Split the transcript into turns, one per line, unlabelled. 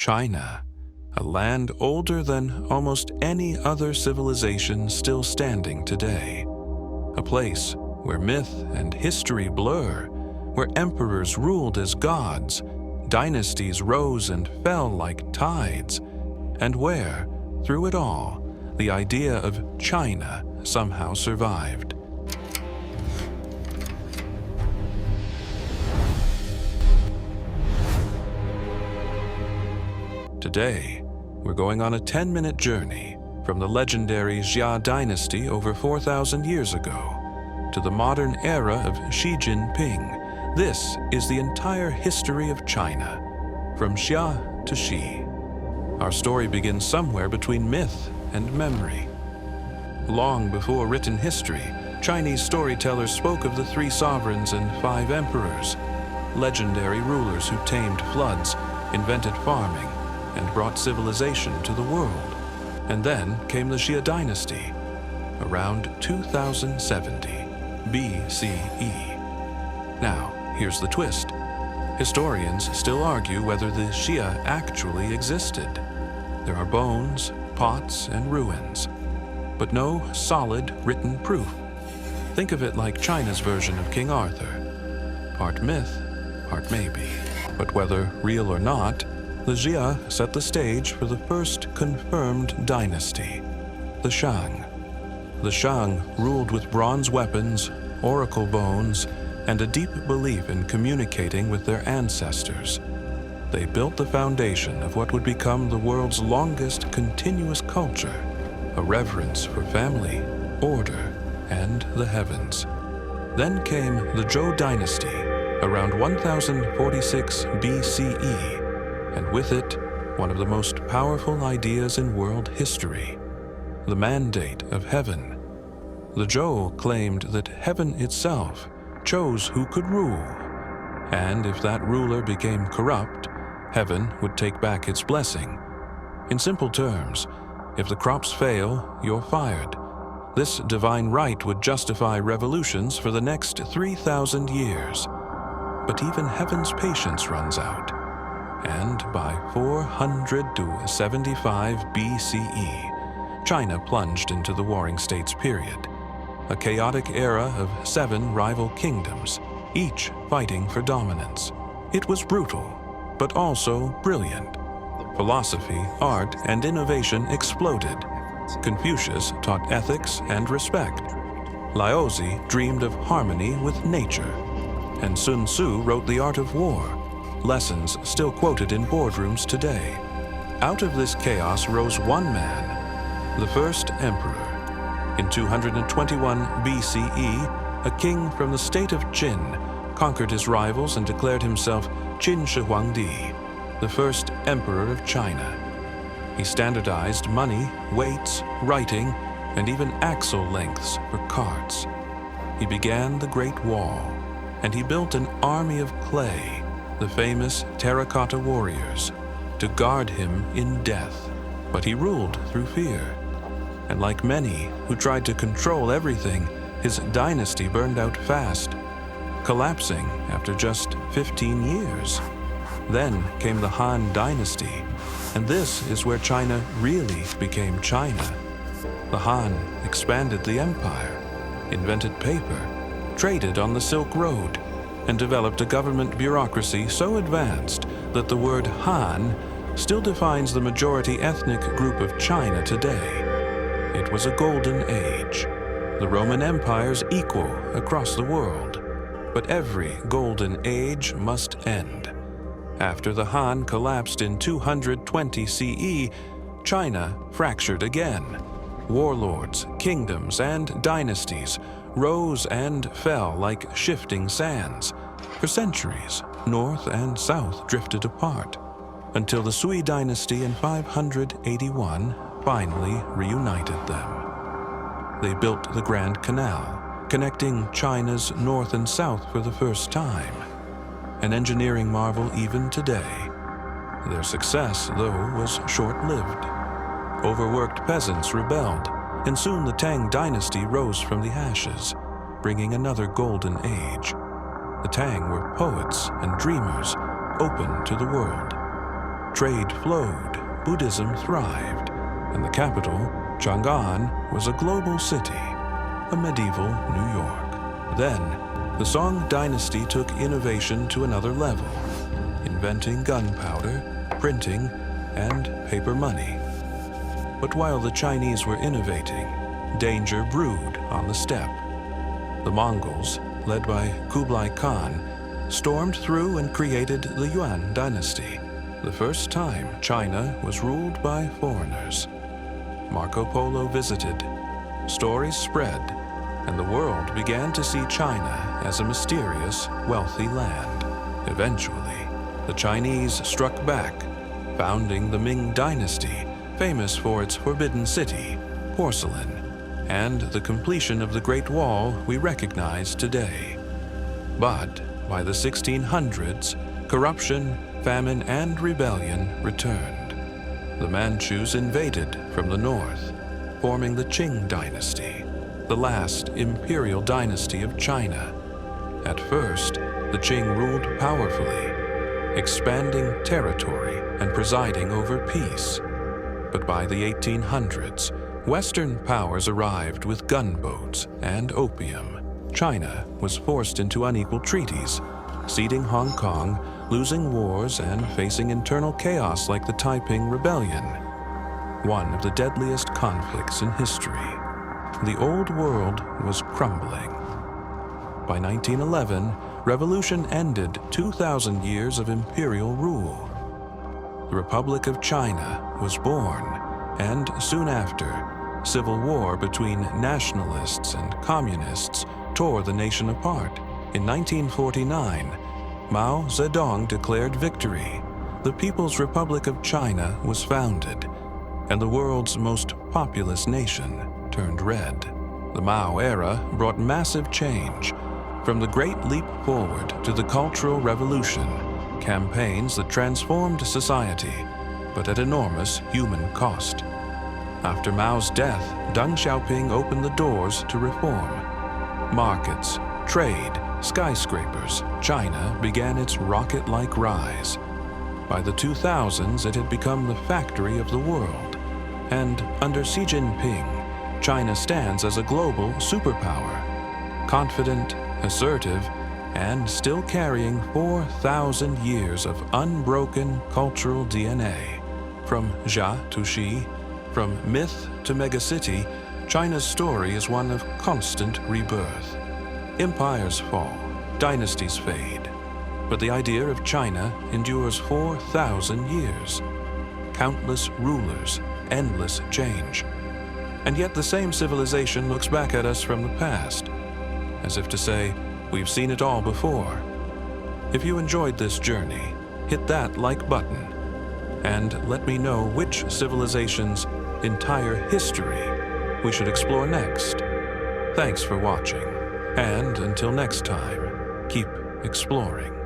China, a land older than almost any other civilization still standing today. A place where myth and history blur, where emperors ruled as gods, dynasties rose and fell like tides, and where, through it all, the idea of China somehow survived. Today, we're going on a 10-minute journey from the legendary Xia Dynasty over 4,000 years ago to the modern era of Xi Jinping. This is the entire history of China, from Xia to Xi. Our story begins somewhere between myth and memory. Long before written history, Chinese storytellers spoke of the 3 sovereigns and 5 emperors, legendary rulers who tamed floods, invented farming, and brought civilization to the world. And then came the Xia Dynasty, around 2070 BCE. Now, here's the twist. Historians still argue whether the Xia actually existed. There are bones, pots, and ruins, but no solid written proof. Think of it like China's version of King Arthur. Part myth, part maybe. But whether real or not, the Xia set the stage for the first confirmed dynasty, the Shang. The Shang ruled with bronze weapons, oracle bones, and a deep belief in communicating with their ancestors. They built the foundation of what would become the world's longest continuous culture, a reverence for family, order, and the heavens. Then came the Zhou Dynasty, around 1046 BCE, and with it, one of the most powerful ideas in world history, the mandate of heaven. The Zhou claimed that heaven itself chose who could rule, and if that ruler became corrupt, heaven would take back its blessing. In simple terms, if the crops fail, you're fired. This divine right would justify revolutions for the next 3,000 years. But even heaven's patience runs out, and by 400 to 75 BCE, China plunged into the Warring States period, a chaotic era of 7 rival kingdoms, each fighting for dominance. It was brutal, but also brilliant. Philosophy, art, and innovation exploded. Confucius taught ethics and respect. Laozi dreamed of harmony with nature. And Sun Tzu wrote The Art of War, lessons still quoted in boardrooms today. Out of this chaos rose one man, the first emperor. In 221 BCE, a king from the state of Qin conquered his rivals and declared himself Qin Shi Huangdi, the first emperor of China. He standardized money, weights, writing, and even axle lengths for carts. He began the Great Wall, and he built an army of clay, the famous terracotta warriors, to guard him in death. But he ruled through fear. And like many who tried to control everything, his dynasty burned out fast, collapsing after just 15 years. Then came the Han Dynasty, and this is where China really became China. The Han expanded the empire, invented paper, traded on the Silk Road, and developed a government bureaucracy so advanced that the word Han still defines the majority ethnic group of China today. It was a golden age, the Roman Empire's equal across the world. But every golden age must end. After the Han collapsed in 220 CE, China fractured again. Warlords, kingdoms, and dynasties rose and fell like shifting sands. For centuries, north and south drifted apart, until the Sui Dynasty in 581 finally reunited them. They built the Grand Canal, connecting China's north and south for the first time, an engineering marvel even today. Their success, though, was short-lived. Overworked peasants rebelled, and soon the Tang Dynasty rose from the ashes, bringing another golden age. The Tang were poets and dreamers, open to the world. trade flowed, Buddhism thrived, and the capital, Chang'an, was a global city, a medieval New York. Then, the Song dynasty took innovation to another level, inventing gunpowder, printing, and paper money. But while the Chinese were innovating, danger brewed on the steppe. The Mongols, led by Kublai Khan, stormed through and created the Yuan dynasty, the first time China was ruled by foreigners. Marco Polo visited, stories spread, and the world began to see China as a mysterious, wealthy land. Eventually, the Chinese struck back, founding the Ming Dynasty, famous for its forbidden city, porcelain, and the completion of the Great Wall we recognize today. But by the 1600s, corruption, famine, and rebellion returned. The Manchus invaded from the north, forming the Qing dynasty, the last imperial dynasty of China. At first, the Qing ruled powerfully, expanding territory and presiding over peace. But by the 1800s, Western powers arrived with gunboats and opium. China was forced into unequal treaties, ceding Hong Kong, losing wars, and facing internal chaos like the Taiping Rebellion, one of the deadliest conflicts in history. The old world was crumbling. By 1911, revolution ended 2,000 years of imperial rule. The Republic of China was born, and soon after, civil war between nationalists and communists tore the nation apart. In 1949, Mao Zedong declared victory. The People's Republic of China was founded, and the world's most populous nation turned red. The Mao era brought massive change, from the Great Leap Forward to the Cultural Revolution, campaigns that transformed society, but at enormous human cost. After Mao's death, Deng Xiaoping opened the doors to reform. Markets, trade, skyscrapers, China began its rocket-like rise. By the 2000s, it had become the factory of the world. And under Xi Jinping, China stands as a global superpower, confident, assertive, and still carrying 4,000 years of unbroken cultural DNA. From Xia to Xi, from myth to megacity, China's story is one of constant rebirth. Empires fall, dynasties fade, but the idea of China endures 4,000 years. Countless rulers, endless change. And yet the same civilization looks back at us from the past, as if to say, we've seen it all before. If you enjoyed this journey, hit that like button, and let me know which civilization's entire history we should explore next. Thanks for watching, and until next time, keep exploring.